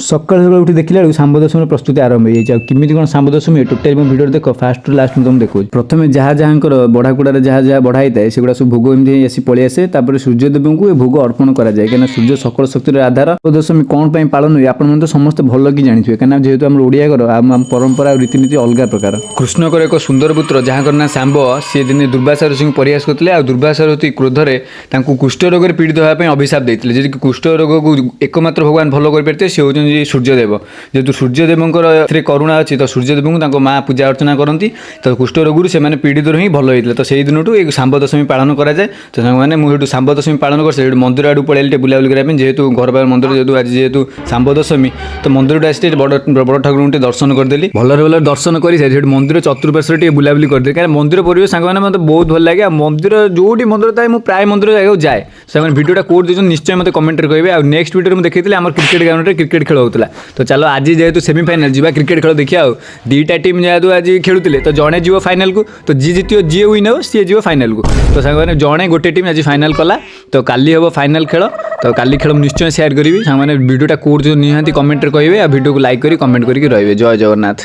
सकाल सकाल उठी देखला बेलू शाम्ब दशमी प्रस्तुति आरंभ हो जाए किमिति कौन शाम्ब दशमी टोटाल मो वीडियो देख फास्ट टू लास्ट तुम देखो प्रथम जहाँ जहाँ बढ़ाकुड़ा जहाँ जहाँ बढ़ाई थाए सेगुड़ा सब भोग एमती आसी पलि आसे सूर्यदेव को भोग अर्पण कराए कहीं सूर्य सकल शक्तिर आधार दशमी कौन पर पालन हुए आप समस्त भल कि जानी कहीं जेहेतु आम ओडिया घर आम परंपरा और रीतिनीति अलग प्रकार कृष्णकर एक सुंदर पुत्र जहाँ ना शाम्ब सी दिन दुर्वासा ऋषि को प्रयास करते आ दुर्वासा ऋषि क्रोधरे कुष्ठ रोग पीड़ित होगापी अभिशाप देते जी कुष्ठ रोग को एकमात्र भगवान भल कर सी हूँ सूर्यदेव जेहेतु सूर्यदेव करुणा अच्छी तो सूर्यदेव को माँ पूजा अर्चना करती तो कुष्ठ रोगरू से पीड़ित ही भल होता तो से दिन एक शाम्ब दशमी पालन कराए तो मैंने मुझे शाम्ब दशमी पालन कर मंदिर आड़ पड़े बुलाबुली करने जेहेतु घर पार मंदिर जेहेतु आज जेहेतु शाम्ब दशमी तो मंदिर आसी बड़ ठाकुर दर्शन करदेली भल दर्शन कर मंदिर चतुर्पार्श्व टे बुलाबुली करदे कहीं मंदिर परिवेश सांग मैंने मतलब बहुत भल लगे मंदिर जो मंदिर थाए मुझे प्राय मंदिर जगह जाए से भिडियोटा कोड देखते निश्चय मत कमेंट करेंगे आ नेक्स्ट वीडियो में देखी आम क्रिकेट ग्राउंड में क्रिकेट खेल होता तो चलो आज जेहेतु सेमीफाइनाल जी क्रिकेट खेल देखिए दुईटा टीम जेहेतु आज खेलुते तो जड़े जीव फाइनाल को तो जी जीत जी विन हो सी जीव फाइनाल को तो सांग जड़े गोटे टीम आज फाइनाल कला तो काली हम फाइनाल खेल तो काली खेल निश्चय शेयर करी सांग वीडियोटा कोड जो निहाती कमेंट करेंगे आ वीडियो को लाइक करी कमेंट करके रहिए जय जगन्नाथ।